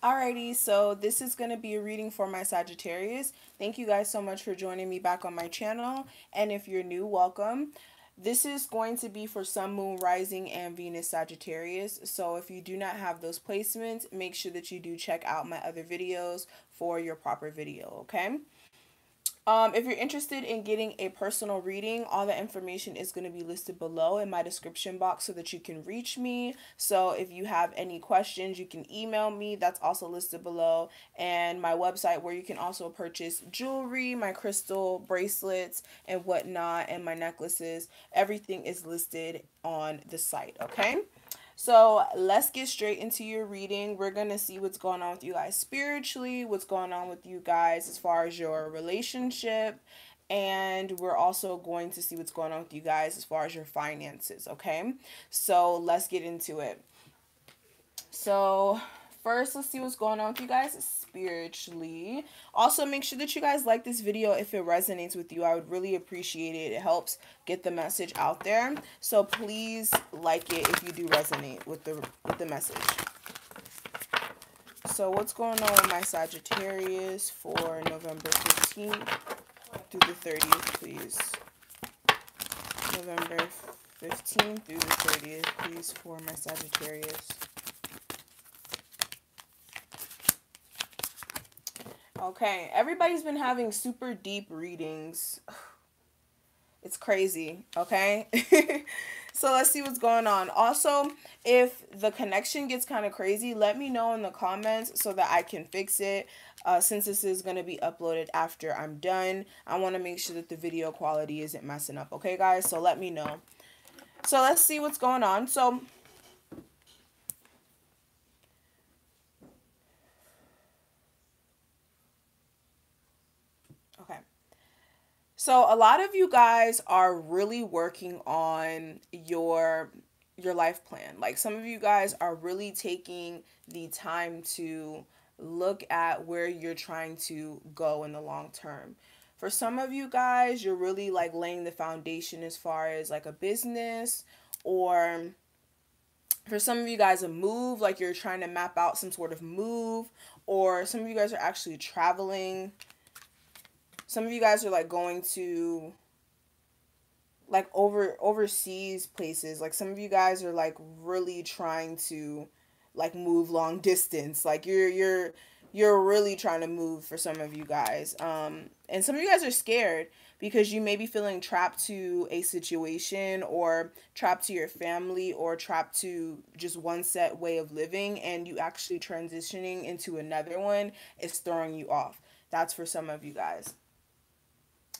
Alrighty, so this is going to be a reading for my Sagittarius. Thank you guys so much for joining me back on my channel. And if you're new, welcome. This is going to be for Sun, Moon, Rising, and Venus Sagittarius. So if you do not have those placements, make sure that you do check out my other videos for your proper video, okay? If you're interested in getting a personal reading, all the information is going to be listed below in my description box so that you can reach me. So if you have any questions, you can email me. That's also listed below. And my website where you can also purchase jewelry, my crystal bracelets and whatnot, and my necklaces. Everything is listed on the site, okay? So let's get straight into your reading. We're going to see what's going on with you guys spiritually, what's going on with you guys as far as your relationship, and we're also going to see what's going on with you guys as far as your finances, okay? So let's get into it. So first, let's see what's going on with you guys spiritually. Also, make sure that you guys like this video if it resonates with you. I would really appreciate it. It helps get the message out there. So please like it if you do resonate with the message. So what's going on with my Sagittarius for November 15th through the 30th, please? November 15th through the 30th, please, for my Sagittarius. Okay, everybody's been having super deep readings. It's crazy, okay? So let's see what's going on. Also, if the connection gets kind of crazy, let me know in the comments so that I can fix it. Since this is going to be uploaded after I'm done, I want to make sure that the video quality isn't messing up, okay, guys? So let me know. So let's see what's going on. So a lot of you guys are really working on your life plan. Like some of you guys are really taking the time to look at where you're trying to go in the long term. For some of you guys, you're really like laying the foundation as far as like a business, or for some of you guys a move, like you're trying to map out some sort of move, or some of you guys are actually traveling. Some of you guys are like going to like overseas places. Like some of you guys are like really trying to like move long distance. Like you're really trying to move for some of you guys. And some of you guys are scared because you may be feeling trapped to a situation, or trapped to your family, or trapped to just one set way of living, and you actually transitioning into another one is throwing you off. That's for some of you guys.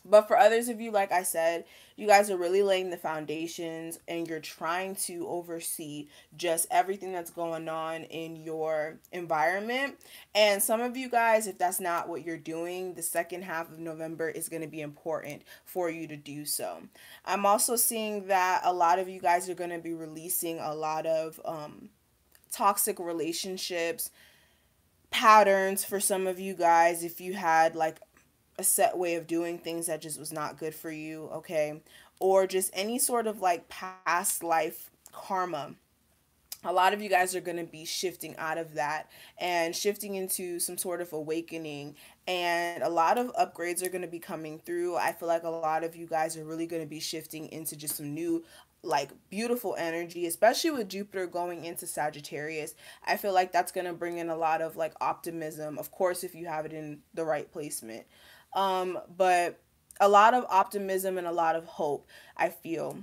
But for others of you, like I said, you guys are really laying the foundations and you're trying to oversee just everything that's going on in your environment. And some of you guys, if that's not what you're doing, the second half of November is going to be important for you to do so. I'm also seeing that a lot of you guys are going to be releasing a lot of toxic relationships, patterns for some of you guys. If you had like a set way of doing things that just was not good for you, okay? Or just any sort of like past life karma. A lot of you guys are going to be shifting out of that and shifting into some sort of awakening, and a lot of upgrades are going to be coming through. I feel like a lot of you guys are really going to be shifting into just some new like beautiful energy, especially with Jupiter going into Sagittarius. I feel like that's going to bring in a lot of like optimism, of course, if you have it in the right placement. But a lot of optimism and a lot of hope, I feel.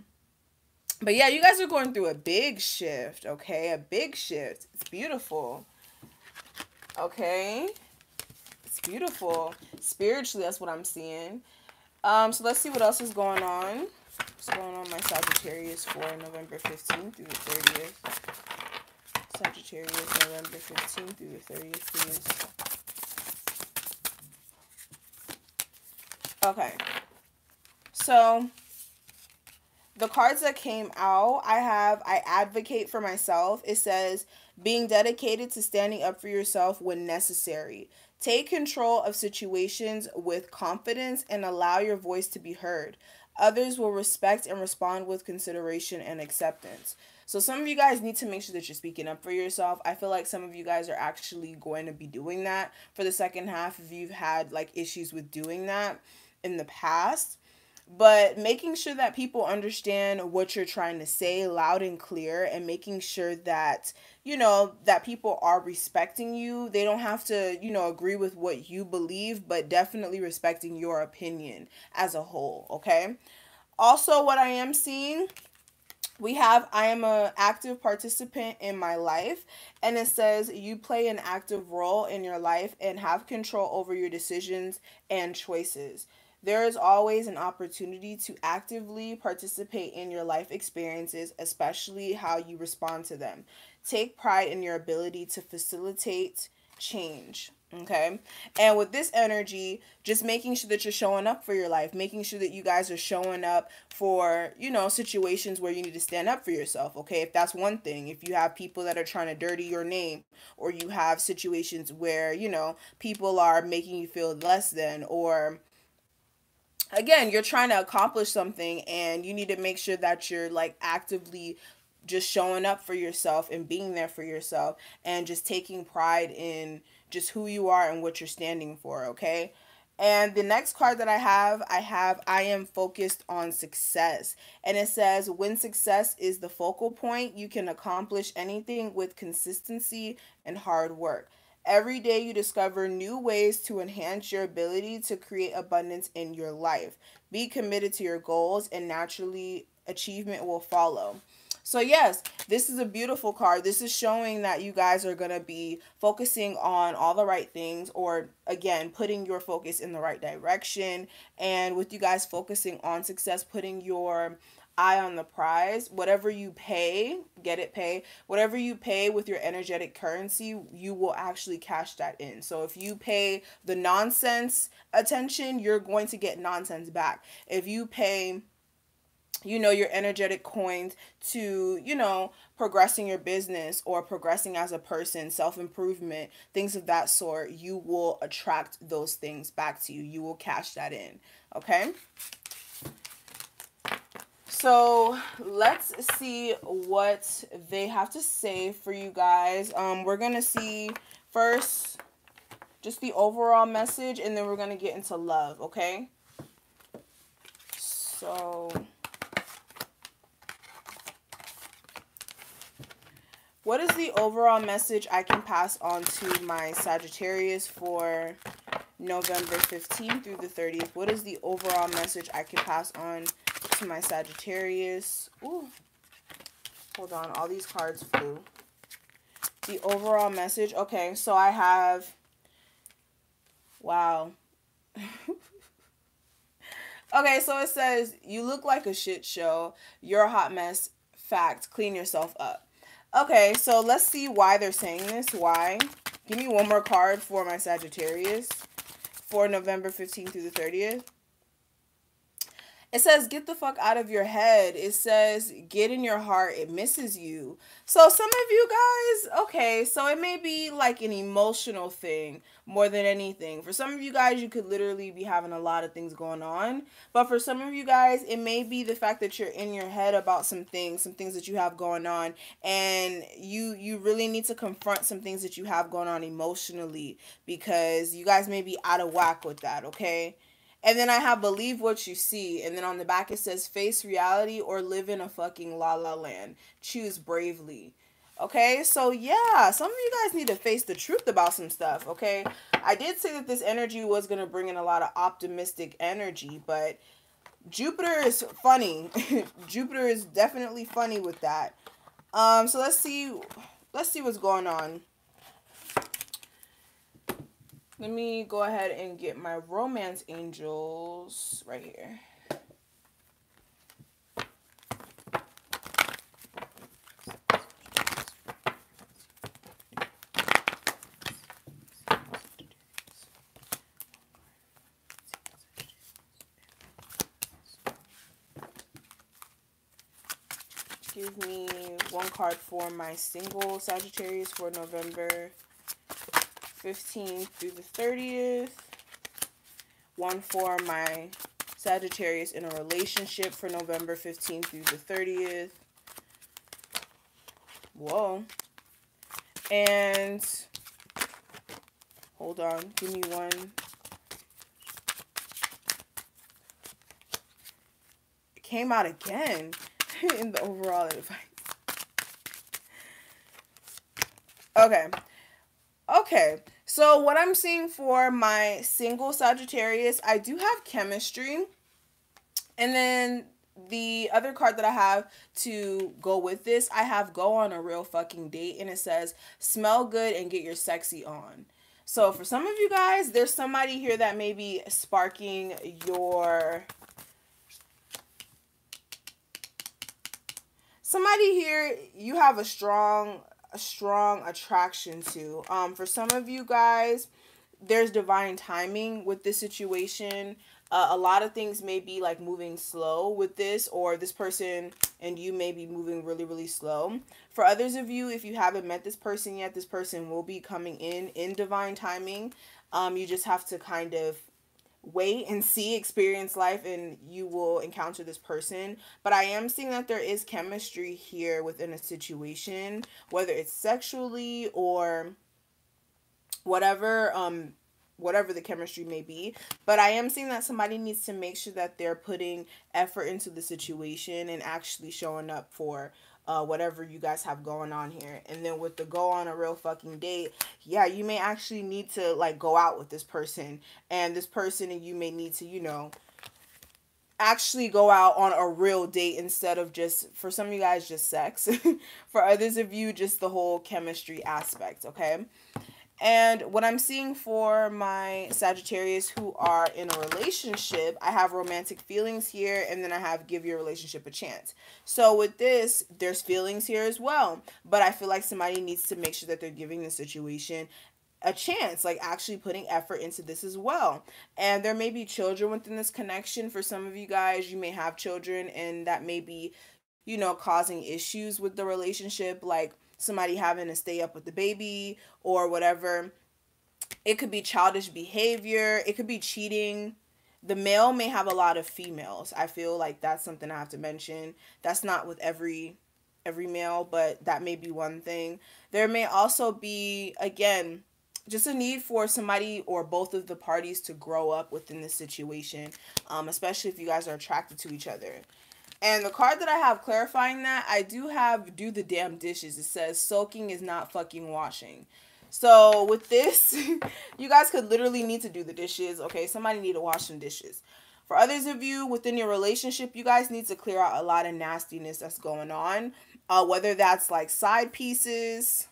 But yeah, you guys are going through a big shift, okay? A big shift. It's beautiful. Okay? It's beautiful. Spiritually, that's what I'm seeing. So let's see what else is going on. What's going on my Sagittarius for November 15th through the 30th? Sagittarius, November 15th through the 30th, please. Okay, so the cards that came out, I advocate for myself. It says, being dedicated to standing up for yourself when necessary. Take control of situations with confidence and allow your voice to be heard. Others will respect and respond with consideration and acceptance. So some of you guys need to make sure that you're speaking up for yourself. I feel like some of you guys are actually going to be doing that for the second half if you've had like issues with doing that in the past. But making sure that people understand what you're trying to say loud and clear, and making sure that, you know, that people are respecting you. They don't have to, you know, agree with what you believe, but definitely respecting your opinion as a whole, okay? Also, what I am seeing, we have, I am a active participant in my life, and it says you play an active role in your life and have control over your decisions and choices. There is always an opportunity to actively participate in your life experiences, especially how you respond to them. Take pride in your ability to facilitate change. Okay. And with this energy, just making sure that you're showing up for your life, making sure that you guys are showing up for, you know, situations where you need to stand up for yourself. Okay. If that's one thing, if you have people that are trying to dirty your name, or you have situations where, you know, people are making you feel less than, or again, you're trying to accomplish something and you need to make sure that you're like actively just showing up for yourself and being there for yourself and just taking pride in just who you are and what you're standing for, okay? And the next card that I am focused on success. And it says, when success is the focal point, you can accomplish anything with consistency and hard work. Every day you discover new ways to enhance your ability to create abundance in your life. Be committed to your goals, and naturally achievement will follow. So yes, this is a beautiful card. This is showing that you guys are going to be focusing on all the right things, or again, putting your focus in the right direction. And with you guys focusing on success, putting your eye on the prize, whatever you pay, get it, pay. Whatever you pay with your energetic currency, you will actually cash that in. So if you pay the nonsense attention, you're going to get nonsense back. If you pay, you know, your energetic coins to, you know, progressing your business or progressing as a person, self-improvement, things of that sort, you will attract those things back to you. You will cash that in, okay? So let's see what they have to say for you guys. We're going to see first just the overall message, and then we're going to get into love, okay? So what is the overall message I can pass on to my Sagittarius for November 15th through the 30th? What is the overall message I can pass on to my Sagittarius? Ooh, hold on, all these cards flew. The overall message, okay, so I have, wow. Okay, so it says, you look like a shit show. You're a hot mess. Fact, clean yourself up. Okay, so let's see why they're saying this. Why? Give me one more card for my Sagittarius for November 15th through the 30th. It says, get the fuck out of your head. It says, get in your heart. It misses you. So some of you guys, okay, so it may be like an emotional thing more than anything. For some of you guys, you could literally be having a lot of things going on. But for some of you guys, it may be the fact that you're in your head about some things that you have going on. And you really need to confront some things that you have going on emotionally, because you guys may be out of whack with that, okay? And then I have believe what you see. And then on the back it says face reality or live in a fucking la la land. Choose bravely. Okay, so yeah, some of you guys need to face the truth about some stuff, okay? I did say that this energy was going to bring in a lot of optimistic energy, but Jupiter is funny. Jupiter is definitely funny with that. So let's see what's going on. Let me go ahead and get my romance angels right here. Give me one card for my single Sagittarius for November 15th through the 30th. One for my Sagittarius in a relationship for November 15th through the 30th. Whoa. And hold on, give me one. It came out again in the overall advice. Okay. Okay. So what I'm seeing for my single Sagittarius, I do have chemistry. And then the other card that I have to go with this, I have go on a real fucking date, and it says smell good and get your sexy on. So for some of you guys, there's somebody here that may be sparking your... Somebody here you have a strong attraction to. For some of you guys, there's divine timing with this situation. A lot of things may be like moving slow with this, or this person and you may be moving really, really slow. For others of you, if you haven't met this person yet, this person will be coming in divine timing. You just have to kind of wait and see, experience life, and you will encounter this person. But I am seeing that there is chemistry here within a situation, whether it's sexually or whatever whatever the chemistry may be. But I am seeing that somebody needs to make sure that they're putting effort into the situation and actually showing up for whatever you guys have going on here. And then with the go on a real fucking date, yeah, you may actually need to like go out with this person, and this person and you may need to, you know, actually go out on a real date instead of just, for some of you guys, just sex. For others of you, just the whole chemistry aspect, okay? And what I'm seeing for my Sagittarius who are in a relationship, I have romantic feelings here, and then I have give your relationship a chance. So with this, there's feelings here as well. But I feel like somebody needs to make sure that they're giving the situation a chance, like actually putting effort into this as well. And there may be children within this connection. For some of you guys, you may have children, and that may be, you know, causing issues with the relationship, like somebody having to stay up with the baby or whatever. It could be childish behavior. It could be cheating. The male may have a lot of females. I feel like that's something I have to mention. That's not with every male, but that may be one thing. There may also be, again, just a need for somebody or both of the parties to grow up within this situation, especially if you guys are attracted to each other. And the card that I have clarifying that, I do have do the damn dishes. It says soaking is not fucking washing. So with this, you guys could literally need to do the dishes, okay? Somebody need to wash some dishes. For others of you within your relationship, you guys need to clear out a lot of nastiness that's going on. Whether that's like side pieces,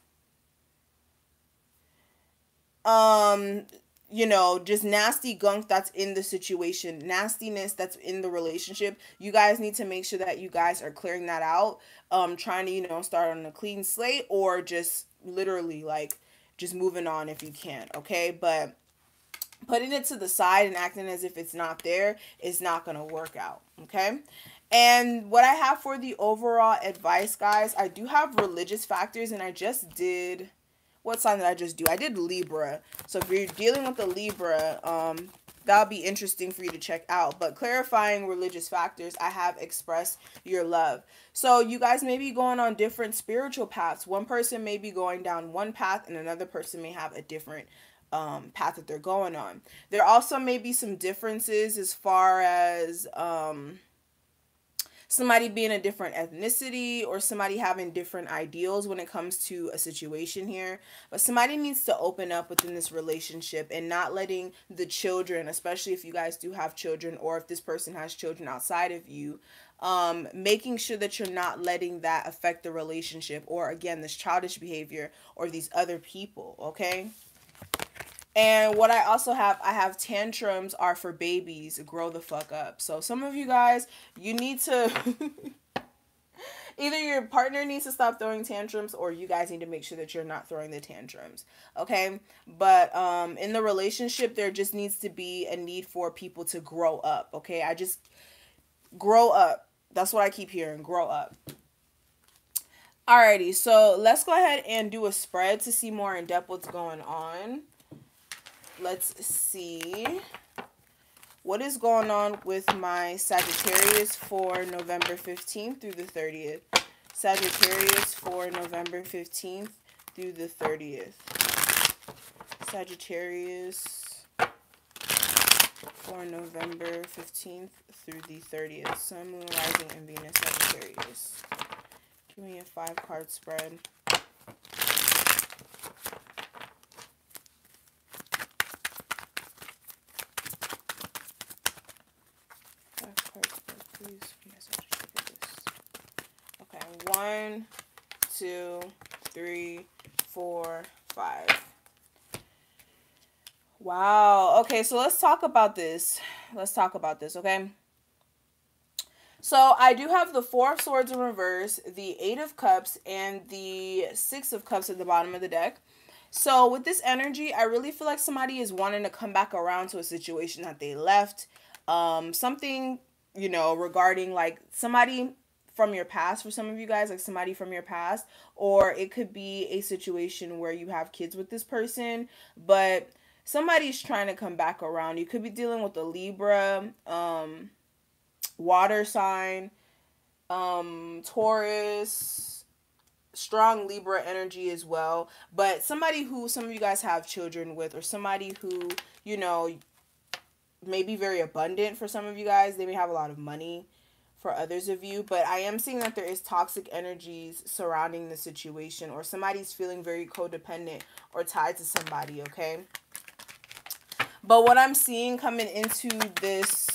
you know, just nasty gunk that's in the situation, nastiness that's in the relationship. You guys need to make sure that you guys are clearing that out, trying to, you know, start on a clean slate, or just literally like just moving on if you can, okay? But putting it to the side and acting as if it's not there is not going to work out, okay? And what I have for the overall advice, guys, I do have religious factors, and I just did... What sign did I just do? I did Libra. So if you're dealing with a Libra, that'll be interesting for you to check out. But clarifying religious factors, I have express your love. So you guys may be going on different spiritual paths. One person may be going down one path, and another person may have a different path that they're going on. There also may be some differences as far as... somebody being a different ethnicity, or somebody having different ideals when it comes to a situation here. But somebody needs to open up within this relationship and not letting the children, especially if you guys do have children, or if this person has children outside of you, making sure that you're not letting that affect the relationship, or again, this childish behavior or these other people, okay? And what I also have, I have tantrums are for babies. Grow the fuck up. So some of you guys, you need to... either your partner needs to stop throwing tantrums, or you guys need to make sure that you're not throwing the tantrums. Okay? But in the relationship, there just needs to be a need for people to grow up. Okay? Grow up. That's what I keep hearing. Grow up. Alrighty. So let's go ahead and do a spread to see more in depth what's going on. Let's see what is going on with my Sagittarius for November 15th through the 30th. Sagittarius for November 15th through the 30th. Sagittarius for November 15th through the 30th. Sun, Moon, Rising, and Venus, Sagittarius. Give me a 5-card spread. 5 cards spread, please. For my Sagittarius. Okay, 1, 2, 3, 4, 5. Wow. Okay, so let's talk about this. Okay? So I do have the 4 of Swords in reverse, the 8 of Cups, and the 6 of Cups at the bottom of the deck. So with this energy, I really feel like somebody is wanting to come back around to a situation that they left. Something, you know, regarding like somebody from your past for some of you guys, like somebody from your past, or it could be a situation where you have kids with this person, but somebody's trying to come back around. You could be dealing with a Libra, water sign, Taurus, strong Libra energy as well, but somebody who some of you guys have children with, or somebody who, you know, may be very abundant for some of you guys. They may have a lot of money for others of you, but I am seeing that there is toxic energies surrounding the situation, or somebody's feeling very codependent or tied to somebody, okay? But what I'm seeing coming into this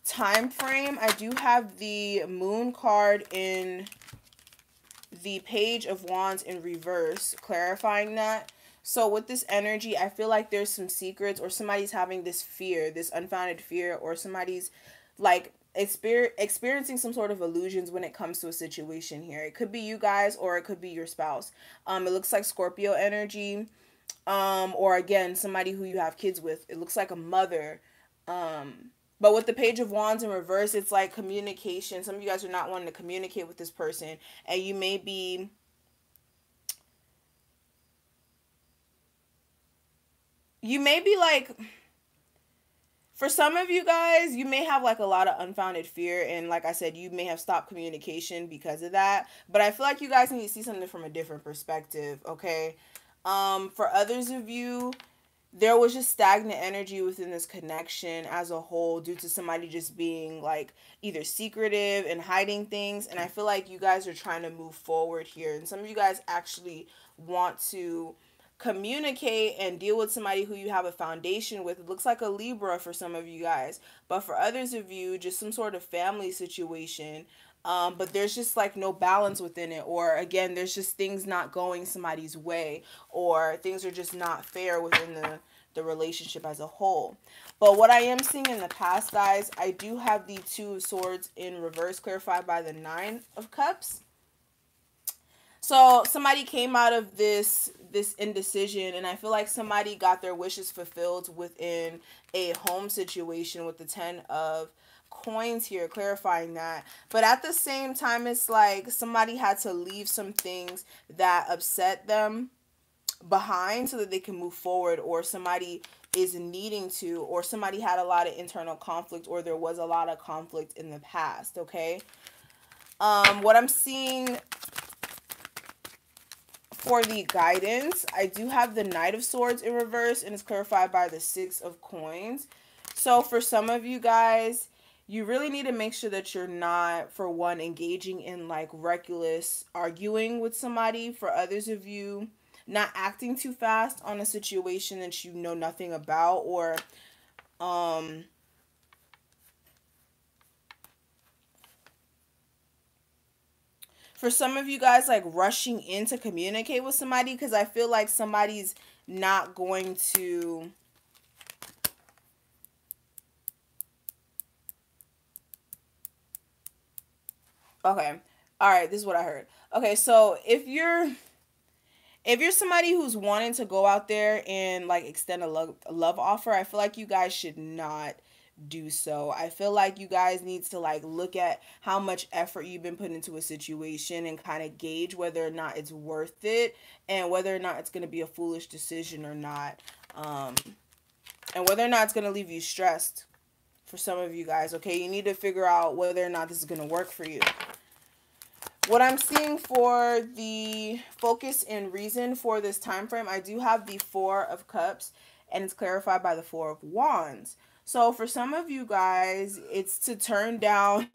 time frame, I do have the Moon card in the Page of Wands in reverse, clarifying that. So with this energy, I feel like there's some secrets, or somebody's having this fear, this unfounded fear, or somebody's like experiencing some sort of illusions when it comes to a situation here. It could be you guys, or it could be your spouse. It looks like Scorpio energy, or again, somebody who you have kids with. It looks like a mother. But with the Page of Wands in reverse, it's like communication. Some of you guys are not wanting to communicate with this person, and you may be like, for some of you guys, you may have like a lot of unfounded fear, and like I said, you may have stopped communication because of that. But I feel like you guys need to see something from a different perspective, okay? For others of you, there was just stagnant energy within this connection as a whole due to somebody just being like either secretive and hiding things. And I feel like you guys are trying to move forward here. And some of you guys actually want to communicate and deal with somebody who you have a foundation with. It looks like a Libra for some of you guys. But for others of you, just some sort of family situation. But there's just like no balance within it, or again, there's just things not going somebody's way, or things are just not fair within the relationship as a whole. But what I am seeing in the past, guys, I do have the 2 of Swords in reverse, clarified by the 9 of Cups. So somebody came out of this indecision, and I feel like somebody got their wishes fulfilled within a home situation with the 10 of Coins here, clarifying that. But at the same time, it's like somebody had to leave some things that upset them behind so that they can move forward, or somebody is needing to, or somebody had a lot of internal conflict, or there was a lot of conflict in the past, okay? What I'm seeing for the guidance, I do have the Knight of Swords in reverse, and it's clarified by the 6 of Coins. So for some of you guys, you really need to make sure that you're not, for one, engaging in like reckless arguing with somebody. For others of you, not acting too fast on a situation that you know nothing about, or for some of you guys, like rushing in to communicate with somebody, because I feel like somebody's not going to... Okay. All right. This is what I heard. Okay. So if you're somebody who's wanting to go out there and like extend a love offer, I feel like you guys should not do so. I feel like you guys need to like look at how much effort you've been putting into a situation and kind of gauge whether or not it's worth it, and whether or not it's going to be a foolish decision or not. And whether or not it's going to leave you stressed for some of you guys, okay? You need to figure out whether or not this is going to work for you. What I'm seeing for the focus and reason for this time frame, I do have the Four of Cups, and it's clarified by the Four of Wands. So for some of you guys, it's to turn down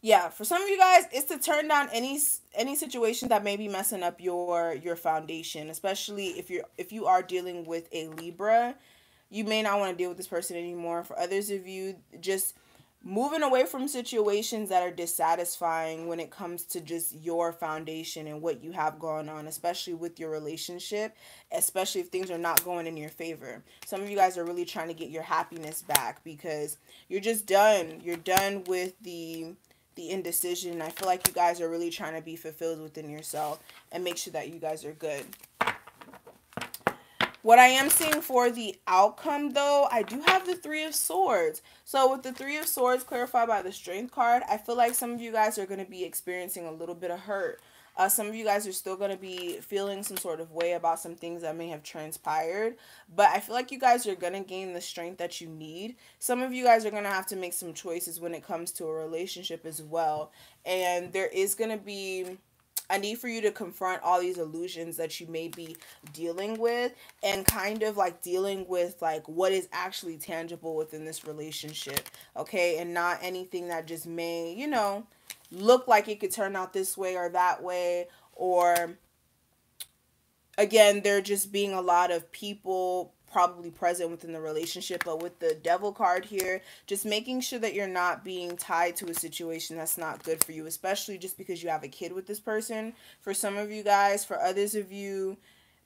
yeah, for some of you guys, it's to turn down any situation that may be messing up your foundation, especially if you are dealing with a Libra. You may not want to deal with this person anymore. For others of you, just moving away from situations that are dissatisfying when it comes to just your foundation and what you have going on, especially with your relationship, especially if things are not going in your favor. Some of you guys are really trying to get your happiness back because you're just done. You're done with the indecision. I feel like you guys are really trying to be fulfilled within yourself and make sure that you guys are good. What I am seeing for the outcome, though, I do have the Three of Swords. So with the Three of Swords clarified by the Strength card, I feel like some of you guys are going to be experiencing a little bit of hurt. Some of you guys are still going to be feeling some sort of way about some things that may have transpired. But I feel like you guys are going to gain the strength that you need. Some of you guys are going to have to make some choices when it comes to a relationship as well. And there is going to be a need for you to confront all these illusions that you may be dealing with and kind of like dealing with like what is actually tangible within this relationship, okay? And not anything that just may, you know, look like it could turn out this way or that way, or again, there just being a lot of people probably present within the relationship. But with the Devil card here, just making sure that you're not being tied to a situation that's not good for you, especially just because you have a kid with this person. For some of you guys, for others of you,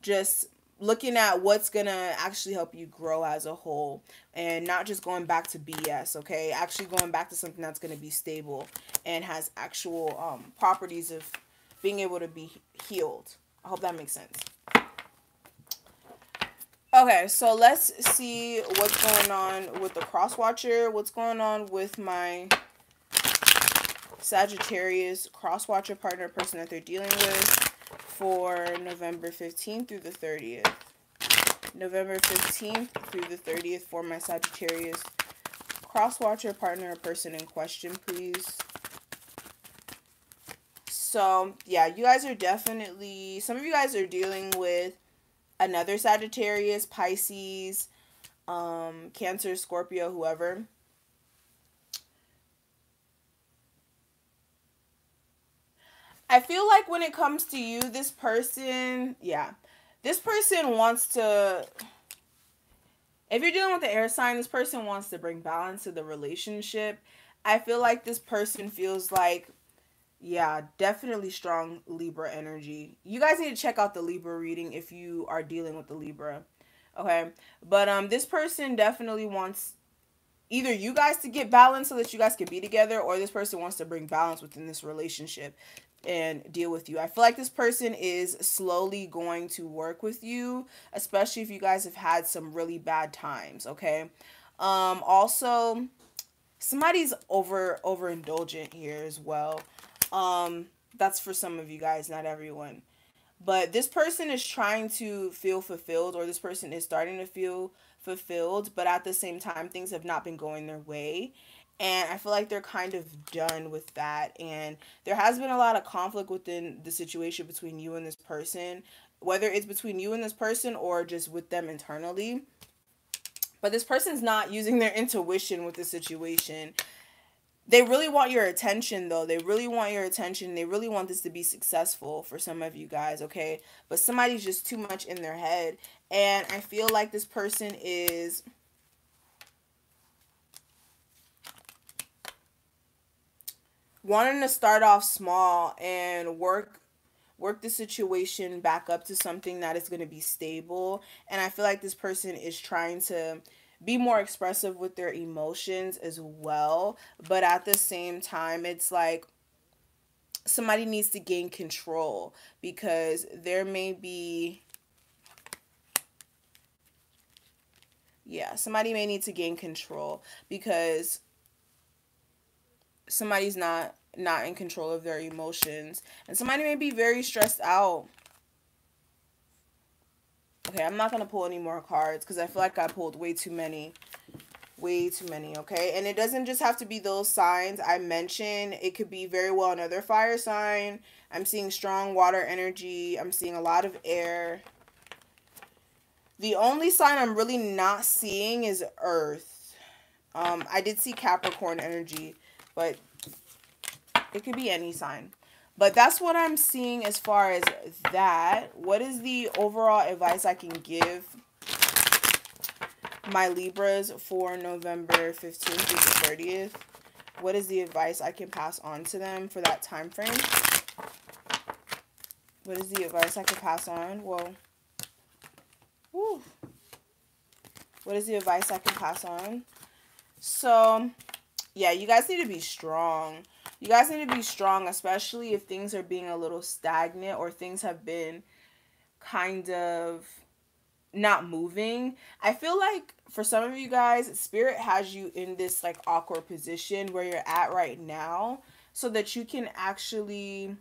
just looking at what's gonna actually help you grow as a whole and not just going back to BS, okay? Actually going back to something that's gonna be stable and has actual properties of being able to be healed. I hope that makes sense. Okay, so let's see what's going on with the cross watcher. What's going on with my Sagittarius cross watcher partner, person that they're dealing with for November 15th through the 30th. November 15th through the 30th for my Sagittarius cross watcher partner, person in question, please. So, yeah, you guys are definitely, some of you guys are dealing with another Sagittarius, Pisces, Cancer, Scorpio, whoever. I feel like when it comes to you, this person, yeah, this person wants to, if you're dealing with the air sign, this person wants to bring balance to the relationship. I feel like this person feels like, yeah, definitely strong Libra energy. You guys need to check out the Libra reading if you are dealing with the Libra. Okay? But this person definitely wants either you guys to get balance so that you guys can be together, or this person wants to bring balance within this relationship and deal with you. I feel like this person is slowly going to work with you, especially if you guys have had some really bad times, okay? Also, somebody's overindulgent here as well. That's for some of you guys, not everyone. But this person is trying to feel fulfilled, or this person is starting to feel fulfilled, but at the same time, things have not been going their way. And I feel like they're kind of done with that. And there has been a lot of conflict within the situation between you and this person, whether it's between you and this person or just with them internally. But this person's not using their intuition with the situation. They really want your attention, though. They really want your attention. They really want this to be successful for some of you guys, okay? But somebody's just too much in their head. And I feel like this person is wanting to start off small and work the situation back up to something that is going to be stable. And I feel like this person is trying to be more expressive with their emotions as well. But at the same time, it's like somebody needs to gain control, because there may be, yeah, somebody may need to gain control because somebody's not in control of their emotions, and somebody may be very stressed out. Okay, I'm not going to pull any more cards because I feel like I pulled way too many. Way too many, okay? And it doesn't just have to be those signs I mentioned. It could be very well another fire sign. I'm seeing strong water energy. I'm seeing a lot of air. The only sign I'm really not seeing is Earth. I did see Capricorn energy, but it could be any sign. But that's what I'm seeing as far as that. What is the overall advice I can give my Libras for November 15th through the 30th? What is the advice I can pass on to them for that time frame? What is the advice I can pass on? Well, whew. What is the advice I can pass on? So, yeah, you guys need to be strong. You guys need to be strong, especially if things are being a little stagnant or things have been kind of not moving. I feel like for some of you guys, Spirit has you in this like awkward position where you're at right now so that you can actually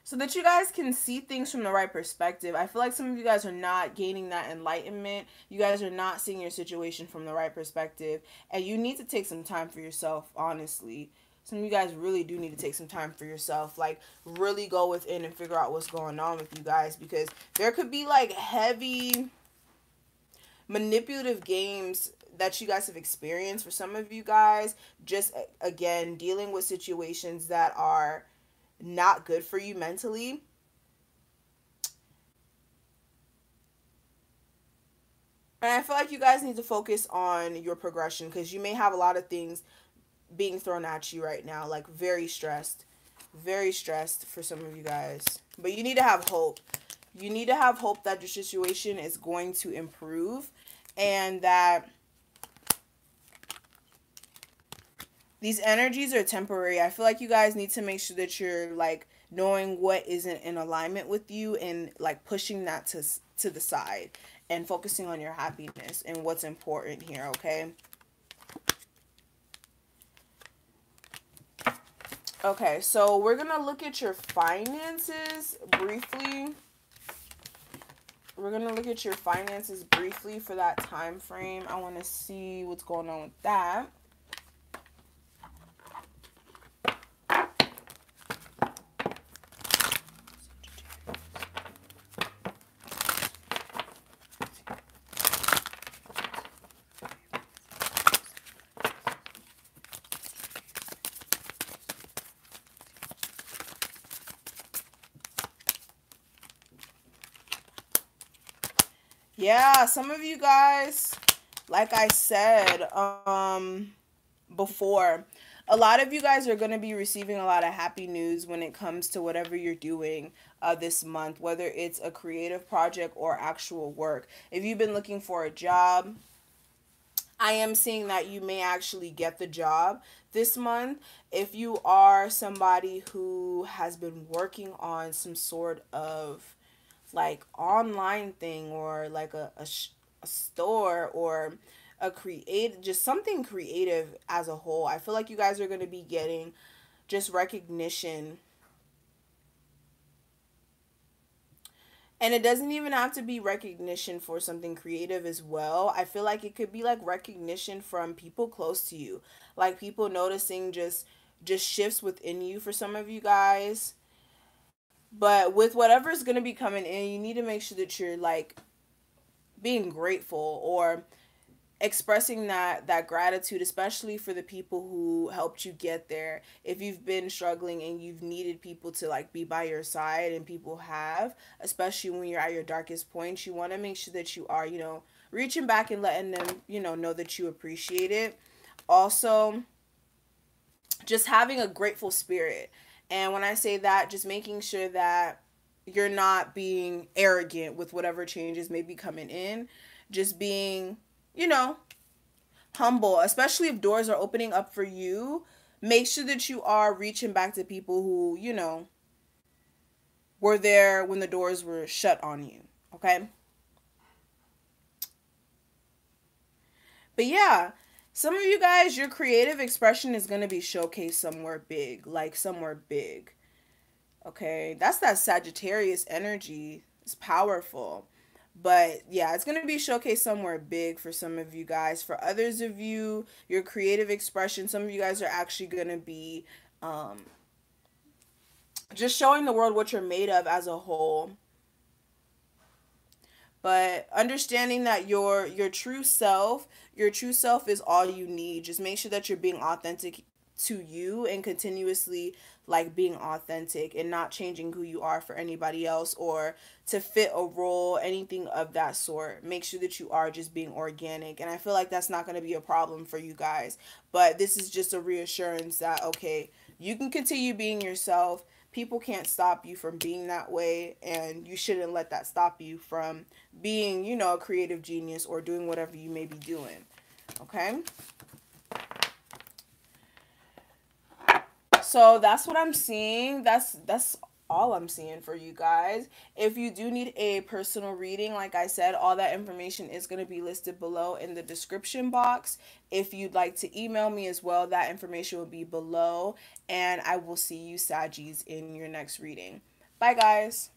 so that you guys can see things from the right perspective. I feel like some of you guys are not gaining that enlightenment. You guys are not seeing your situation from the right perspective. And you need to take some time for yourself, honestly. Some of you guys really do need to take some time for yourself. Like, really go within and figure out what's going on with you guys. Because there could be, like, heavy manipulative games that you guys have experienced. For some of you guys, just, again, dealing with situations that are not good for you mentally. And I feel like you guys need to focus on your progression because you may have a lot of things being thrown at you right now, like very stressed for some of you guys. But you need to have hope. You need to have hope that your situation is going to improve and that these energies are temporary. I feel like you guys need to make sure that you're like knowing what isn't in alignment with you and like pushing that to the side and focusing on your happiness and what's important here, okay? Okay, so we're going to look at your finances briefly. We're going to look at your finances briefly for that time frame. I want to see what's going on with that. Yeah, some of you guys, like I said before, a lot of you guys are going to be receiving a lot of happy news when it comes to whatever you're doing this month, whether it's a creative project or actual work. If you've been looking for a job, I am seeing that you may actually get the job this month. If you are somebody who has been working on some sort of like online thing or like a store or just something creative as a whole, I feel like you guys are going to be getting just recognition. And it doesn't even have to be recognition for something creative as well. I feel like it could be like recognition from people close to you, like people noticing just shifts within you for some of you guys. But with whatever's going to be coming in, you need to make sure that you're like being grateful or expressing that gratitude, especially for the people who helped you get there. If you've been struggling and you've needed people to like be by your side, and people have, especially when you're at your darkest points, you want to make sure that you are, reaching back and letting them, know that you appreciate it. Also, just having a grateful spirit. And when I say that, just making sure that you're not being arrogant with whatever changes may be coming in. Just being, humble, especially if doors are opening up for you. Make sure that you are reaching back to people who, were there when the doors were shut on you. Okay? But yeah, some of you guys, your creative expression is going to be showcased somewhere big, like somewhere big. Okay, that's that Sagittarius energy. It's powerful. But yeah, it's going to be showcased somewhere big for some of you guys. For others of you, your creative expression, some of you guys are actually going to be just showing the world what you're made of as a whole. But understanding that your true self is all you need. Just make sure that you're being authentic to you and continuously like being authentic and not changing who you are for anybody else or to fit a role, anything of that sort. Make sure that you are just being organic. And I feel like that's not going to be a problem for you guys. But this is just a reassurance that, okay, you can continue being yourself. People can't stop you from being that way, and you shouldn't let that stop you from being, you know, a creative genius or doing whatever you may be doing. Okay? So that's what I'm seeing. That's all I'm seeing for you guys. If you do need a personal reading, like I said, all that information is going to be listed below in the description box. If you'd like to email me as well, that information will be below. And I will see you, Saggies, in your next reading. Bye, guys.